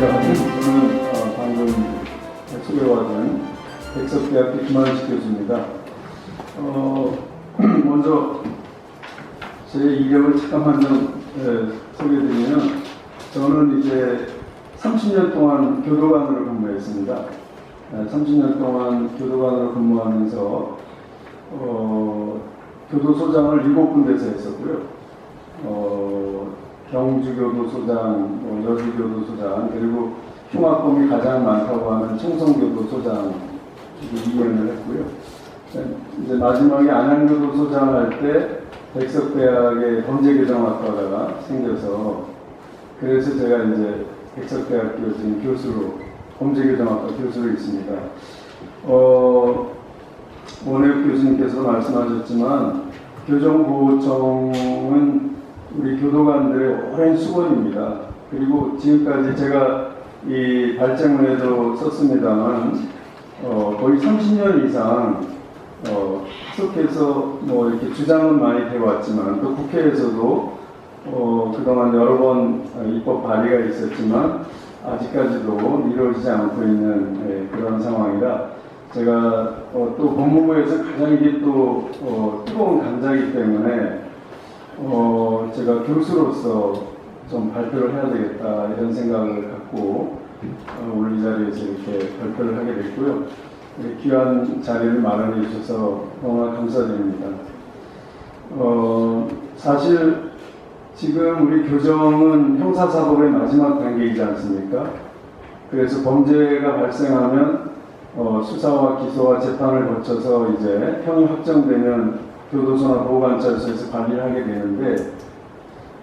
저는 방금 소개받은 백석대학교 김한식 교수입니다. 먼저 제 이력을 잠깐만 좀 소개해드리면, 저는 이제 30년 동안 교도관으로 근무했습니다. 30년 동안 교도관으로 근무하면서 교도소장을 7군데서 했었고요. 경주교도소장, 여주교도소장, 그리고 흉악범이 가장 많다고 하는 청송교도소장 2년을 했고요. 이제 마지막에 안양교도소장 할 때 백석대학의 범죄개정학과가 생겨서, 그래서 제가 이제 백석대학교 지금 교수로, 범죄개정학과 교수로 있습니다. 원혜욱 교수님께서 말씀하셨지만, 교정보호청은 우리 교도관들의 오랜 수건입니다. 그리고 지금까지 제가 이 발제문에도 썼습니다만, 거의 30년 이상 계속해서 이렇게 주장은 많이 되어왔지만, 또 국회에서도 그동안 여러 번 입법 발의가 있었지만 아직까지도 이루어지지 않고 있는 그런 상황이라, 제가 또 법무부에서 가장 이게 또 뜨거운 감자이기 때문에 제가 교수로서 좀 발표를 해야 되겠다 이런 생각을 갖고 오늘 이 자리에서 이렇게 발표를 하게 됐고요. 귀한 자리를 마련해 주셔서 너무나 감사드립니다. 사실 지금 우리 교정은 형사사법의 마지막 단계이지 않습니까? 그래서 범죄가 발생하면 수사와 기소와 재판을 거쳐서 이제 형이 확정되면 교도소나 보호관찰소에서 관리를 하게 되는데,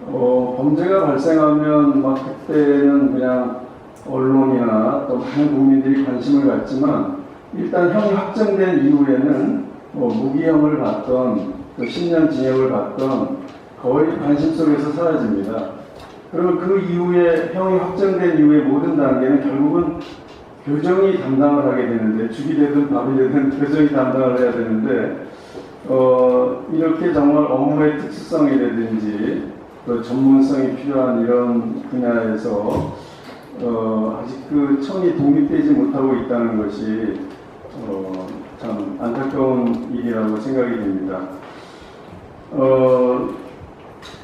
범죄가 발생하면 막 그때는 그냥 언론이나 또 많은 국민들이 관심을 갖지만, 일단 형이 확정된 이후에는 무기형을 받던 또 10년 징역을 받던 거의 관심 속에서 사라집니다. 그러면 그 이후에 형이 확정된 이후의 모든 단계는 결국은 교정이 담당을 하게 되는데, 죽이 되든 밥이 되든 교정이 담당을 해야 되는데, 이렇게 정말 업무의 특수성이라든지 또 전문성이 필요한 이런 분야에서 아직 그 청이 독립되지 못하고 있다는 것이 참 안타까운 일이라고 생각이 됩니다.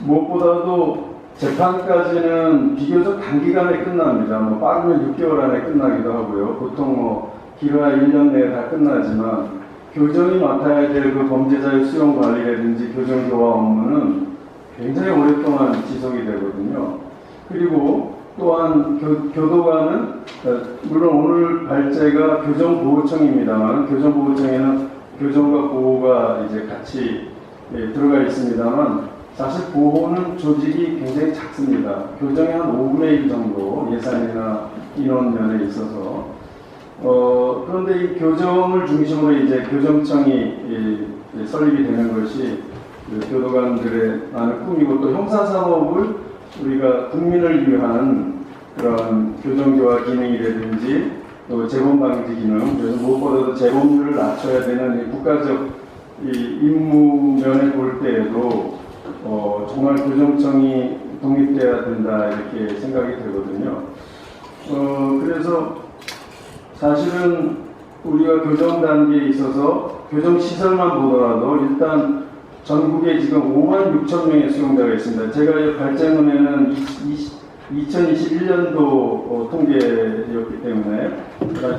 무엇보다도 재판까지는 비교적 단기간에 끝납니다. 빠르면 6개월 안에 끝나기도 하고요. 보통 길어야 1년 내에 다 끝나지만, 교정이 맡아야 될 그 범죄자의 수용 관리라든지 교정 교화 업무는 굉장히 오랫동안 지속이 되거든요. 그리고 또한 교도관은, 물론 오늘 발제가 교정보호청입니다만, 교정보호청에는 교정과 보호가 이제 같이 들어가 있습니다만, 사실 보호는 조직이 굉장히 작습니다. 교정의 한 5분의 1 정도 예산이나 인원 면에 있어서. 그런데 이 교정을 중심으로 이제 교정청이 설립이 되는 것이 교도관들의 많은 꿈이고, 또 형사사법을 우리가 국민을 위한 그런 교정교화 기능이라든지 또 재범방지 기능, 그래서 무엇보다도 재범률을 낮춰야 되는 이 국가적 임무 면에 볼 때에도 정말 교정청이 독립돼야 된다 이렇게 생각이 되거든요. 그래서 사실은 우리가 교정 단계에 있어서 교정 시설만 보더라도 일단 전국에 지금 5만 6천 명의 수용자가 있습니다. 제가 이 발제문에는 2021년도 통계였기 때문에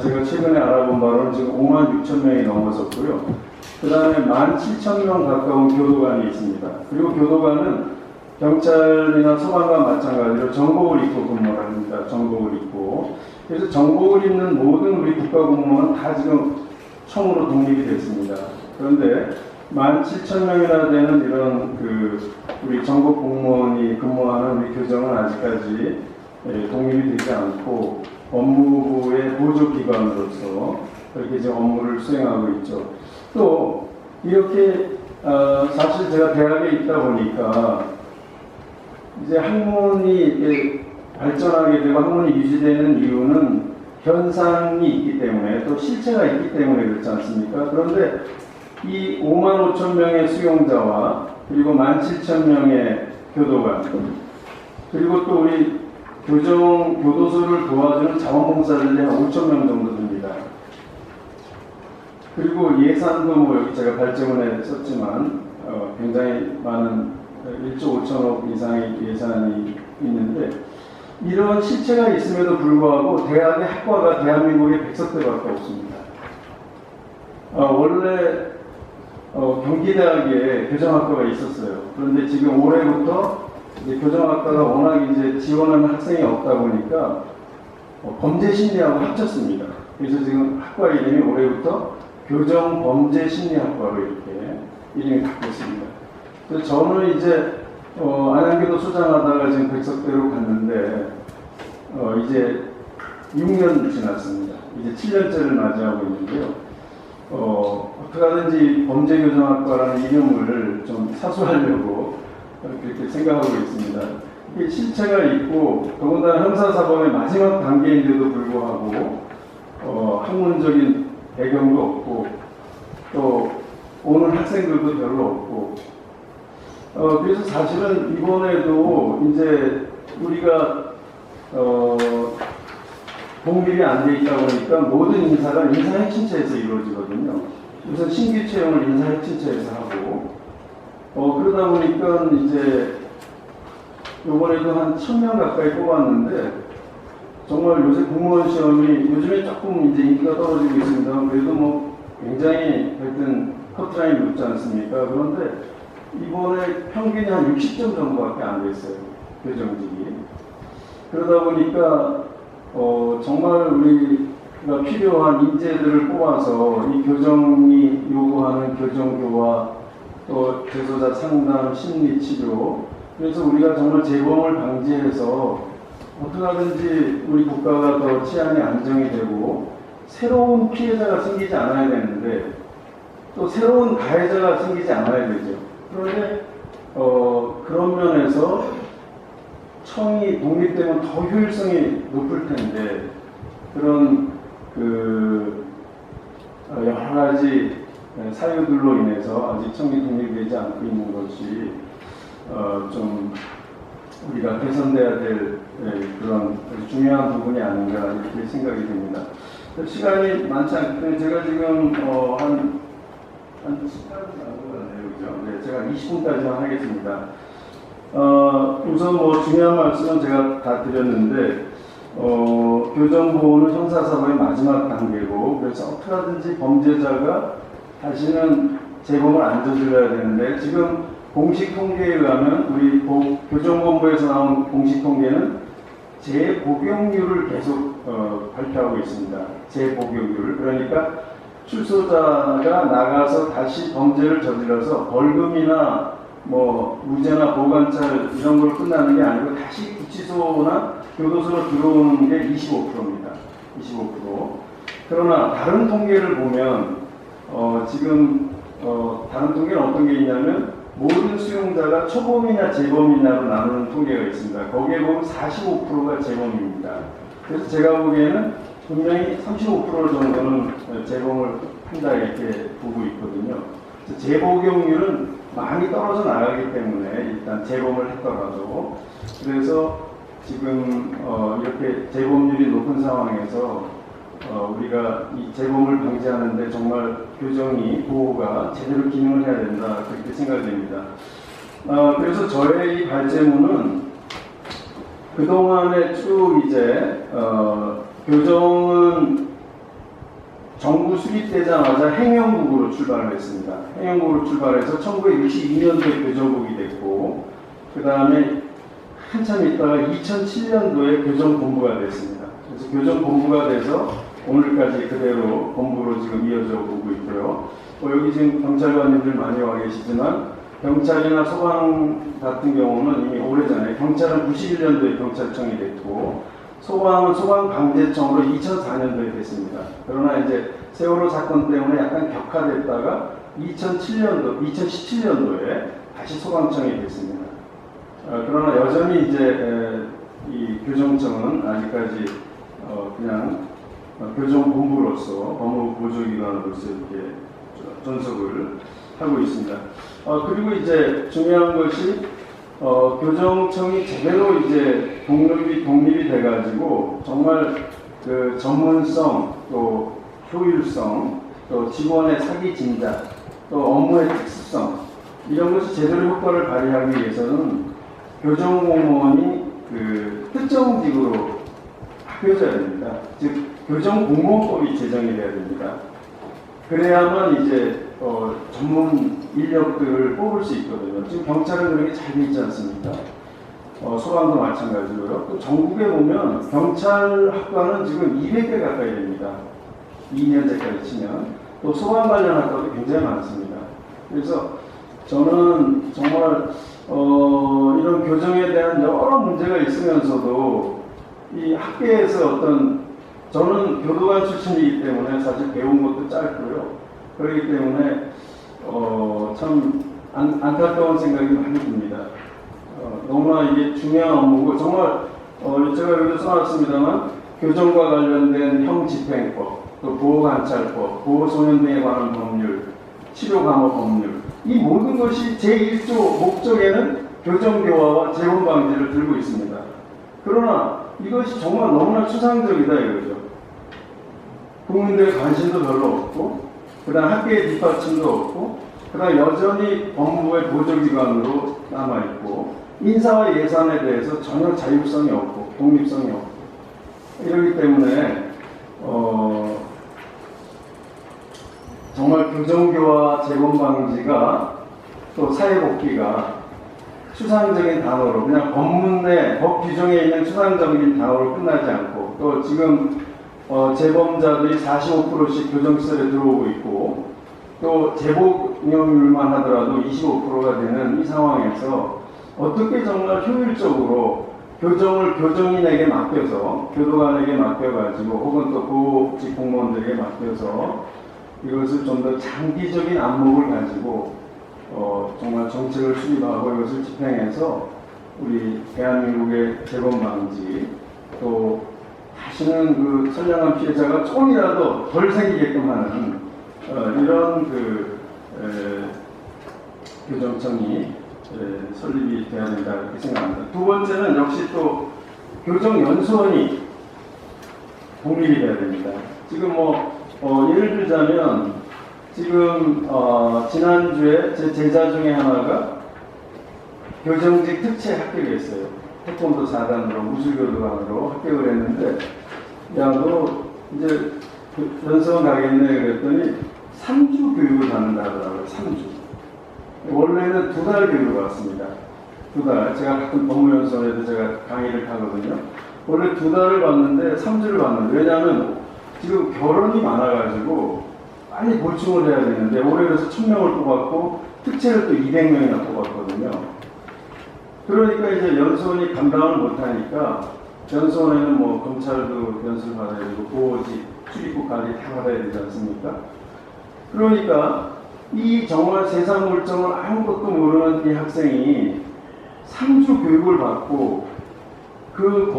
제가 최근에 알아본 바로는 지금 5만 6천 명이 넘어섰고요. 그 다음에 17,000명 가까운 교도관이 있습니다. 그리고 교도관은 경찰이나 소방과 마찬가지로 정복을 입고 근무를 합니다. 정복을 입고. 그래서 정복을 입는 모든 우리 국가공무원은 다 지금 청으로 독립이 됐습니다. 그런데 17,000명이나 되는 이런 우리 정복 공무원이 근무하는 우리 교정은 아직까지 독립이 되지 않고 법무부의 보조기관으로서 그렇게 이제 업무를 수행하고 있죠. 또 이렇게 사실 제가 대학에 있다 보니까 이제 학문이 발전하게 되고 학문이 유지되는 이유는 현상이 있기 때문에, 또 실체가 있기 때문에 그렇지 않습니까? 그런데 이 5만 5천 명의 수용자와 그리고 17,000명의 교도관, 그리고 또 우리 교도소를 도와주는 자원봉사자들이 한 5천 명 정도 됩니다. 그리고 예산도 뭐 여기 제가 발제문에 썼지만 굉장히 많은 1조 5천억 이상의 예산이 있는데 이런 실체가 있음에도 불구하고 대학의 학과가 대한민국에 100석대밖에 없습니다. 원래 경기대학에 교정학과가 있었어요. 그런데 지금 올해부터 이제 교정학과가 워낙 이제 지원하는 학생이 없다 보니까 범죄심리하고 합쳤습니다. 그래서 지금 학과 이름이 올해부터 교정범죄심리학과로 이렇게 이름이 바뀌었습니다. 그래서 저는 이제 안양교도 소장하다가 지금 백석대로 갔는데 이제 6년 지났습니다. 이제 7년째를 맞이하고 있는데요. 어떻게 하든지 범죄교정학과라는 이름을 좀 사수하려고 그렇게 생각하고 있습니다. 이게 실체가 있고 더군다나 형사사범의 마지막 단계인데도 불구하고 학문적인 배경도 없고 또 오는 학생들도 별로 없고 그래서 사실은 이번에도 이제 우리가 공밀이 안 돼 있다 보니까 모든 인사가 인사 핵심체에서 이루어지거든요. 우선 신규 채용을 인사 핵심체에서 하고 그러다 보니까 이제 이번에도 한 1000명 가까이 뽑았는데 정말 요새 공무원 시험이 요즘에 조금 이제 인기가 떨어지고 있습니다. 그래도 뭐 굉장히 하여튼 커트라인이 높지 않습니까? 그런데 이번에 평균이 한 60점 정도밖에 안 됐어요. 교정직이. 그러다 보니까 정말 우리가 필요한 인재들을 뽑아서 이 교정이 요구하는 교정교와 또 재소자 상담, 심리치료 그래서 우리가 정말 재범을 방지해서 어떻게 하든지 우리 국가가 더 치안이 안정이 되고 새로운 피해자가 생기지 않아야 되는데 또 새로운 가해자가 생기지 않아야 되죠. 그런데 그런 면에서 청이 독립되면 더 효율성이 높을 텐데 그런 여러 가지 사유들로 인해서 아직 청이 독립되지 않고 있는 것이 좀 우리가 개선돼야 될 그런 중요한 부분이 아닌가 이렇게 생각이 듭니다. 시간이 많지 않기 때문에 제가 지금 한 10분까지 나온 것 같네요. 그죠? 네, 제가 20분까지만 하겠습니다. 우선 뭐 중요한 말씀은 제가 다 드렸는데 교정보호는 형사사고의 마지막 단계고 그래서 어떻게 하든지 범죄자가 다시는 재범을 안 저질러야 되는데 지금 공식 통계에 의하면 우리 교정본부에서 나온 공식 통계는 재복용률을 계속 발표하고 있습니다. 재복용률. 그러니까 출소자가 나가서 다시 범죄를 저질러서 벌금이나 뭐 무죄나 보관찰 이런 걸 끝나는 게 아니고 다시 구치소나 교도소로 들어오는 게 25%입니다. 25%. 그러나 다른 통계를 보면 지금 다른 통계는 어떤 게 있냐면 모든 수용자가 초범이냐 재범이냐로 나누는 통계가 있습니다. 거기에 보면 45%가 재범입니다. 그래서 제가 보기에는 분명히 35% 정도는 재범을 한다 이렇게 보고 있거든요. 재복용률은 많이 떨어져 나가기 때문에 일단 재범을 했더라도 그래서 지금 이렇게 재범률이 높은 상황에서 우리가 이 재범을 방지하는데 정말 교정이 보호가 제대로 기능을 해야 된다 그렇게 생각됩니다. 그래서 저의 이 발제문은 그동안에 쭉 이제 교정은 정부 수립되자마자 행정국으로 출발을 했습니다. 행정국으로 출발해서 1962년도에 교정국이 됐고 그 다음에 한참 있다가 2007년도에 교정본부가 됐습니다. 그래서 교정본부가 돼서 오늘까지 그대로 본부로 지금 이어져 오고 있고요. 여기 지금 경찰관님들 많이 와 계시지만 경찰이나 소방 같은 경우는 이미 오래전에 경찰은 91년도에 경찰청이 됐고 소방은 소방방재청으로 2004년도에 됐습니다. 그러나 이제 세월호 사건 때문에 약간 격화됐다가 2017년도에 다시 소방청이 됐습니다. 그러나 여전히 이제 이 교정청은 아직까지 그냥 교정본부로서 법무보조기관으로서 이렇게 전속을 하고 있습니다. 그리고 이제 중요한 것이 교정청이 제대로 이제 독립이 돼가지고 정말 그 전문성 또 효율성 또 직원의 사기 진작 또 업무의 특수성 이런 것이 제대로 효과를 발휘하기 위해서는 교정공무원이 그 특정직으로 바뀌어져야 됩니다. 즉 교정공무원법이 제정이 돼야 됩니다. 그래야만 이제 전문 인력들을 뽑을 수 있거든요. 지금 경찰은 그런 게 잘 돼 있지 않습니까? 소방도 마찬가지고요. 또 전국에 보면 경찰학과는 지금 200개 가까이 됩니다. 2년제까지 치면. 또 소방 관련 학과도 굉장히 많습니다. 그래서 저는 정말 이런 교정에 대한 여러 문제가 있으면서도 이 학계에서 저는 교도관 출신이기 때문에 사실 배운 것도 짧고요. 그렇기 때문에 참 안타까운 생각이 많이 듭니다. 너무나 이게 중요한 업무고 정말 제가 여기도 써놨습니다만 교정과 관련된 형집행법, 또 보호관찰법, 보호소년등에 관한 법률, 치료강화 법률 이 모든 것이 제1조 목적에는 교정교화와 재범방지를 들고 있습니다. 그러나 이것이 정말 너무나 추상적이다 이거죠. 국민들의 관심도 별로 없고 그 다음 학계의 뒷받침도 없고 그 다음 여전히 법무부의 보조기관으로 남아있고 인사와 예산에 대해서 전혀 자율성이 없고 독립성이 없고 이러기 때문에 정말 교정교화 재범방지가 또 사회복귀가 추상적인 단어로 그냥 법문에 법 규정에 있는 추상적인 단어로 끝나지 않고 또 지금 재범자들이 45%씩 교정시설에 들어오고 있고 또 재복용률만 하더라도 25%가 되는 이 상황에서 어떻게 정말 효율적으로 교정을 교정인에게 맡겨서 교도관에게 맡겨가지고 혹은 또 보호직 공무원들에게 맡겨서 이것을 좀 더 장기적인 안목을 가지고 정말 정책을 수립하고 이것을 집행해서 우리 대한민국의 재범 방지 또 다시는 그 선량한 피해자가 조금이라도 덜 생기게끔 하는 이런 교정청이 설립이 돼야 된다 이렇게 생각합니다. 두 번째는 역시 또 교정연수원이 독립이 돼야 됩니다. 지금 예를 들자면 지금 지난주에 제 제자 중에 하나가 교정직 특채 합격했어요. 태권도 4단으로 무술교도관으로 합격을 했는데 야 너 이제 연수원 가겠네 그랬더니 3주 교육을 받는다 하더라고요. 3주. 원래는 2달 교육을 받습니다. 2달. 제가 같은 법무연수원에도 제가 강의를 하거든요. 원래 2달을 받는데 3주를 받는데 왜냐하면 지금 결혼이 많아가지고 빨리 보충을 해야 되는데 올해 그래서 1000명을 뽑았고 특채를 또 200명이나 뽑았거든요. 그러니까 이제 연수원이 감당을 못하니까 연수원에는 검찰도 연수를 받아야 되고 보호직, 출입국 관리 다 받아야 되지 않습니까? 그러니까 이 정말 세상 물정을 아무것도 모르는 이 학생이 3주 교육을 받고 그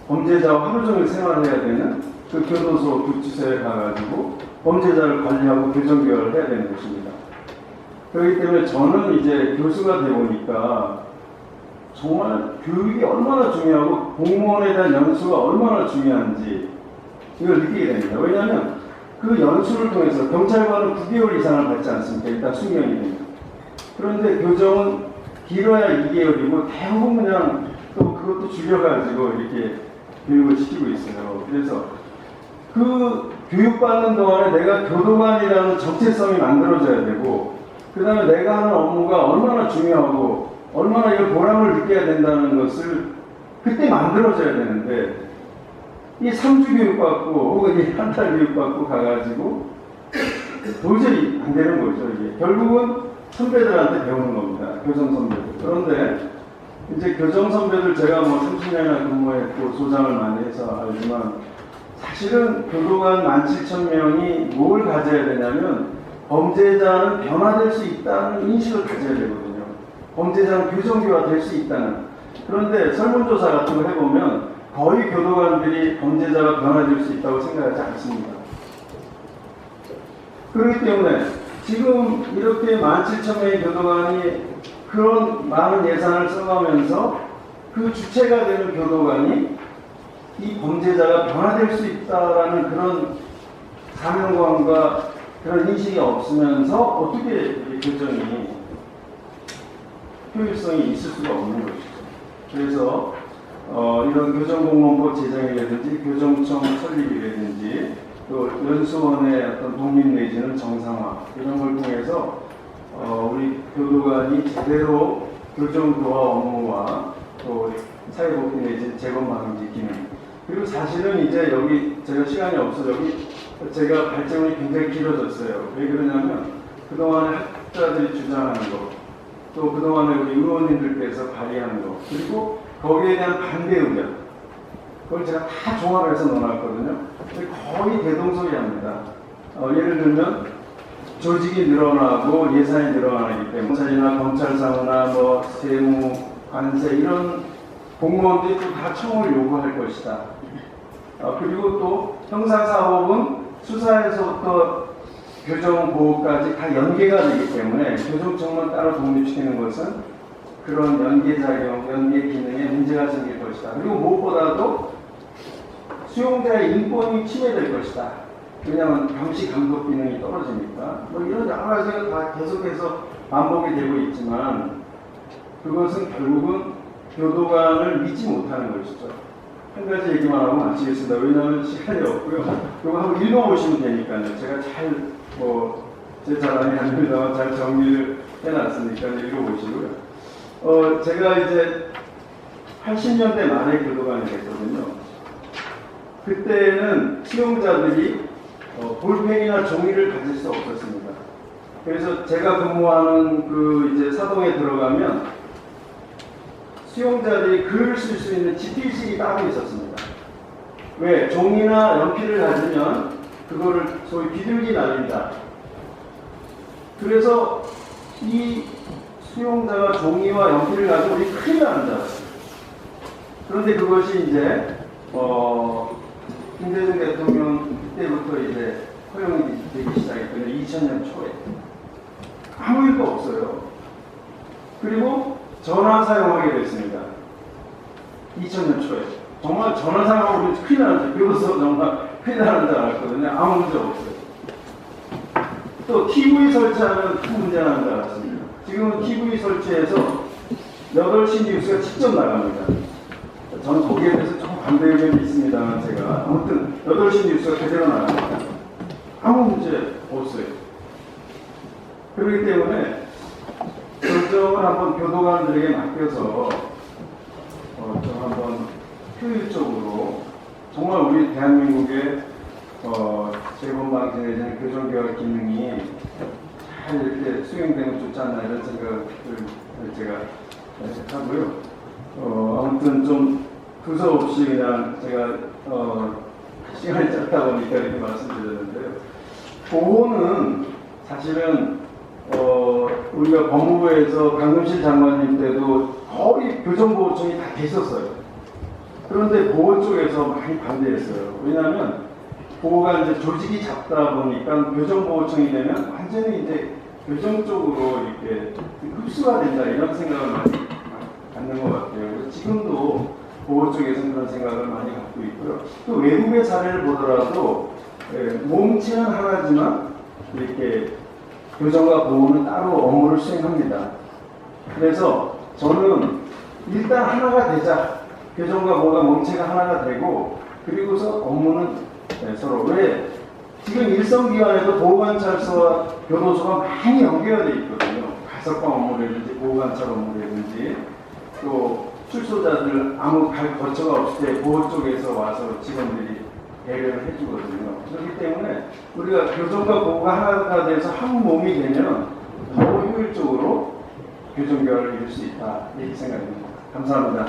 범죄자와 하루 종일 생활해야 되는 그 교도소 구치소에 가가지고 범죄자를 관리하고 교정교화를 해야 되는 것입니다. 그렇기 때문에 저는 이제 교수가 되어 보니까 정말 교육이 얼마나 중요하고 공무원에 대한 연수가 얼마나 중요한지 이걸 느끼게 됩니다. 왜냐하면 그 연수를 통해서 경찰관은 9개월 이상을 받지 않습니까? 일단 수명이 됩니다. 그런데 교정은 길어야 2개월이고 대부분 그냥 또 그것도 줄여가지고 이렇게 교육을 시키고 있어요. 그래서 그 교육받는 동안에 내가 교도관이라는 정체성이 만들어져야 되고 그 다음에 내가 하는 업무가 얼마나 중요하고 얼마나 이걸 보람을 느껴야 된다는 것을 그때 만들어져야 되는데 이 3주 교육받고 혹은 이 한 달 교육받고 가가지고 도저히 안 되는 거죠. 이게 결국은 선배들한테 배우는 겁니다. 교정 선배들. 그런데 이제 교정 선배들 제가 30년이나 근무했고 소장을 많이 해서 알지만 사실은 교도관 17,000명이 뭘 가져야 되냐면 범죄자는 변화될 수 있다는 인식을 가져야 되거든요. 범죄자는 교정교화 될 수 있다는. 그런데 설문조사 같은 거 해보면 거의 교도관들이 범죄자가 변화될 수 있다고 생각하지 않습니다. 그렇기 때문에 지금 이렇게 17,000명의 교도관이 그런 많은 예산을 써가면서 그 주체가 되는 교도관이 이 범죄자가 변화될 수 있다라는 그런 사명감과 그런 인식이 없으면서 어떻게 이 교정이 효율성이 있을 수가 없는 것이죠. 그래서 이런 교정공무원법 제정이라든지 교정청 설립이라든지 또 연수원의 어떤 독립 내지는 정상화 이런 걸 통해서 우리 교도관이 제대로 교정 도와 업무와 또 사회복지 내지 재건 방지 기능 그리고 사실은 이제 여기 제가 시간이 없어서 여기 제가 발제문이 굉장히 길어졌어요. 왜 그러냐면 그동안에 학자들이 주장하는 거 또 그동안에 우리 의원님들께서 발의하는 거 그리고 거기에 대한 반대 의견 그걸 제가 다 종합해서 넣어놨거든요. 거의 대동소이합니다. 예를 들면 조직이 늘어나고 예산이 늘어나기 때문에 검찰이나 검찰사무나 뭐 세무, 관세 이런 공무원들이 또 다 청을 요구할 것이다. 그리고 또 형사사법은 수사에서부터 교정보호까지 다 연계가 되기 때문에 교정청만 따로 독립시키는 것은 그런 연계작용, 연계 기능에 문제가 생길 것이다. 그리고 무엇보다도 수용자의 인권이 침해될 것이다. 왜냐하면 감시 감독 기능이 떨어지니까. 뭐 이런 여러 가지가 다 계속해서 반복이 되고 있지만 그것은 결국은 교도관을 믿지 못하는 것이죠. 한 가지 얘기만 하고 마치겠습니다. 왜냐하면 시간이 없고요. 이거 한번 읽어보시면 되니까요. 제가 잘, 제 자랑이 아닙니다만 잘 정리를 해놨으니까 읽어보시고요. 제가 이제 80년대 말에 교도관이 됐거든요. 그때는 수용자들이 볼펜이나 종이를 가질 수 없었습니다. 그래서 제가 근무하는 그 이제 사동에 들어가면 수용자들이 글을 쓸 수 있는 지필실이 따로 있었습니다. 왜? 종이나 연필을 가지면 그거를 소위 비둘기 날린다. 그래서 이 수용자가 종이와 연필을 가지고 우리 큰일 나는 줄 알았어요. 그런데 그것이 이제 김대중 대통령 그때부터 이제 허용이 되기 시작했거든요. 2000년 초에. 아무 일도 없어요. 그리고 전화 사용하게 됐습니다. 2000년 초에. 정말 전화 사용하고 우리 큰일 나는 줄, 비로소 정말 큰일 나는 줄 알았거든요. 아무 문제 없어요. 또 TV 설치하면 큰 문제 나는 줄 알았습니다. 지금은 TV 설치해서 8시 뉴스가 직접 나갑니다. 저는 거기에 대해서 조금 반대 의견이 있습니다만 제가 아무튼 8시 뉴스가 그대로 나갑니다. 아무 문제 없어요. 그렇기 때문에 결정을 한번 교도관들에게 맡겨서 좀 한번 효율적으로 정말 우리 대한민국의 재건방지 내지는 교정개혁 기능이 잘 이렇게 수행되면 좋지 않나 이런 생각을 제가 하고요. 아무튼 좀 두서없이 그냥 제가 시간이 짧다 보니까 이렇게 말씀드렸는데요. 보호는 사실은 우리가 법무부에서 강금실 장관님 때도 거의 교정보호청이 다 계셨어요. 그런데 보호 쪽에서 많이 반대했어요. 왜냐하면 보호가 이제 조직이 작다 보니까 교정보호청이 되면 완전히 이제 교정 쪽으로 이렇게 흡수가 된다 이런 생각을 많이 갖는 것 같아요. 그래서 지금도 보호 쪽에서는 그런 생각을 많이 갖고 있고요. 또 외국의 사례를 보더라도 몸체는 하나지만 이렇게 교정과 보호는 따로 업무를 수행합니다. 그래서 저는 일단 하나가 되자. 교정과 보호가 몸체가 하나가 되고 그리고서 업무는 서로 왜 지금 일선기관에도 보호관찰소와 교도소가 많이 연계가 되어 있거든요. 가석방 업무라든지 보호관찰 업무라든지 또 출소자들 아무 갈 거처가 없을 때 보호 쪽에서 와서 직원들이 배려를 해주거든요. 그렇기 때문에 우리가 교정과 보호가 하나가 돼서 한 몸이 되면 더 효율적으로 교정교화를 이룰 수 있다 이렇게 생각합니다. 감사합니다.